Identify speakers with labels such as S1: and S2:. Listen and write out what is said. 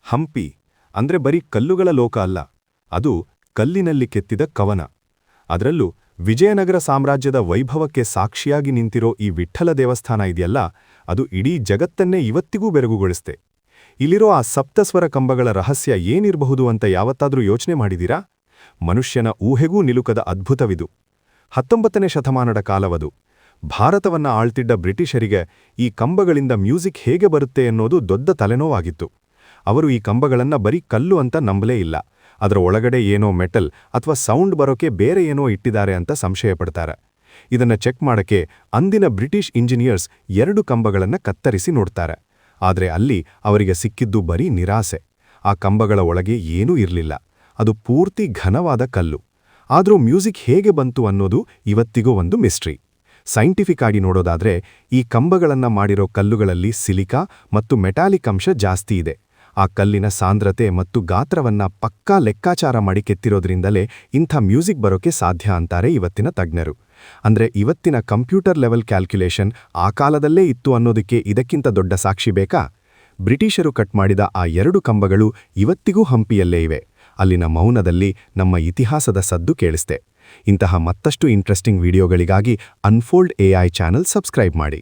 S1: ಹಂಪಿ ಅಂದ್ರೆ ಬರೀ ಕಲ್ಲುಗಳ ಲೋಕ ಅಲ್ಲ, ಅದು ಕಲ್ಲಿನಲ್ಲಿ ಕೆತ್ತಿದ ಕವನ. ಅದರಲ್ಲೂ ವಿಜಯನಗರ ಸಾಮ್ರಾಜ್ಯದ ವೈಭವಕ್ಕೆ ಸಾಕ್ಷಿಯಾಗಿ ನಿಂತಿರೋ ಈ ವಿಠ್ಠಲ ದೇವಸ್ಥಾನ ಇದೆಯಲ್ಲ, ಅದು ಇಡೀ ಜಗತ್ತನ್ನೇ ಇವತ್ತಿಗೂ ಬೆರಗುಗೊಳಿಸ್ತೆ. ಇಲ್ಲಿರೋ ಆ ಸಪ್ತಸ್ವರ ಕಂಬಗಳ ರಹಸ್ಯ ಏನಿರಬಹುದು ಅಂತ ಯಾವತ್ತಾದ್ರೂ ಯೋಚನೆ ಮಾಡಿದೀರಾ? ಮನುಷ್ಯನ ಊಹೆಗೂ ನಿಲುಕದ ಅದ್ಭುತವಿದು. 19ನೇ ಶತಮಾನದ ಕಾಲವದು. ಭಾರತವನ್ನ ಆಳ್ತಿದ್ದ ಬ್ರಿಟಿಷರಿಗೆ ಈ ಕಂಬಗಳಿಂದ ಮ್ಯೂಸಿಕ್ ಹೇಗೆ ಬರುತ್ತೆ ಎನ್ನೋದು ದೊಡ್ಡ ತಲೆನೋವಾಗಿತ್ತು. ಅವರು ಈ ಕಂಬಗಳನ್ನ ಬರೀ ಕಲ್ಲು ಅಂತ ನಂಬಲೇ ಇಲ್ಲ, ಅದರ ಒಳಗಡೆ ಏನೋ ಮೆಟಲ್ ಅಥವಾ ಸೌಂಡ್ ಬರೋಕೆ ಬೇರೆ ಏನೋ ಇಟ್ಟಿದ್ದಾರೆ ಅಂತ ಸಂಶಯಪಡ್ತಾರೆ. ಇದನ್ನ ಚೆಕ್ ಮಾಡಕ್ಕೆ ಅಂದಿನ ಬ್ರಿಟಿಷ್ ಇಂಜಿನಿಯರ್ಸ್ 2 ಕಂಬಗಳನ್ನ ಕತ್ತರಿಸಿ ನೋಡ್ತಾರೆ. ಆದ್ರೆ ಅಲ್ಲಿ ಅವರಿಗೆ ಸಿಕ್ಕಿದ್ದು ಬರೀ ನಿರಾಸೆ. ಆ ಕಂಬಗಳ ಒಳಗೆ ಏನೂ ಇರಲಿಲ್ಲ, ಅದು ಪೂರ್ತಿ ಘನವಾದ ಕಲ್ಲು. ಆದ್ರೂ ಮ್ಯೂಸಿಕ್ ಹೇಗೆ ಬಂತು ಅನ್ನೋದು ಇವತ್ತಿಗೂ ಒಂದು ಮಿಸ್ಟ್ರಿ. ಸೈಂಟಿಫಿಕ್ ಆಗಿ ನೋಡೋದಾದ್ರೆ, ಈ ಕಂಬಗಳನ್ನ ಮಾಡಿರೋ ಕಲ್ಲುಗಳಲ್ಲಿ ಸಿಲಿಕಾ ಮತ್ತು ಮೆಟಾಲಿಕ್ ಅಂಶ ಜಾಸ್ತಿ ಇದೆ. ಆ ಕಲ್ಲಿನ ಸಾಂದ್ರತೆ ಮತ್ತು ಗಾತ್ರವನ್ನ ಪಕ್ಕಾ ಲೆಕ್ಕಾಚಾರ ಮಾಡಿ ಕೆತ್ತಿರೋದ್ರಿಂದಲೇ ಇಂಥ ಮ್ಯೂಸಿಕ್ ಬರೋಕೆ ಸಾಧ್ಯ ಅಂತಾರೆ ಇವತ್ತಿನ ತಜ್ಞರು. ಅಂದ್ರೆ ಇವತ್ತಿನ ಕಂಪ್ಯೂಟರ್ ಲೆವೆಲ್ ಕ್ಯಾಲ್ಕ್ಯುಲೇಷನ್ ಆ ಕಾಲದಲ್ಲೇ ಇತ್ತು ಅನ್ನೋದಕ್ಕೆ ಇದಕ್ಕಿಂತ ದೊಡ್ಡ ಸಾಕ್ಷಿ ಬೇಕಾ? ಬ್ರಿಟಿಷರು ಕಟ್ ಮಾಡಿದ ಆ 2 ಕಂಬಗಳು ಇವತ್ತಿಗೂ ಹಂಪಿಯಲ್ಲೇ ಇವೆ. ಅಲ್ಲಿನ ಮೌನದಲ್ಲಿ ನಮ್ಮ ಇತಿಹಾಸದ ಸದ್ದು ಕೇಳಿಸ್ತೆ. ಇಂತಹ ಮತ್ತಷ್ಟು ಇಂಟ್ರೆಸ್ಟಿಂಗ್ ವಿಡಿಯೋಗಳಿಗಾಗಿ ಅನ್ಫೋಲ್ಡ್ AI ಚಾನೆಲ್ ಸಬ್ಸ್ಕ್ರೈಬ್ ಮಾಡಿ.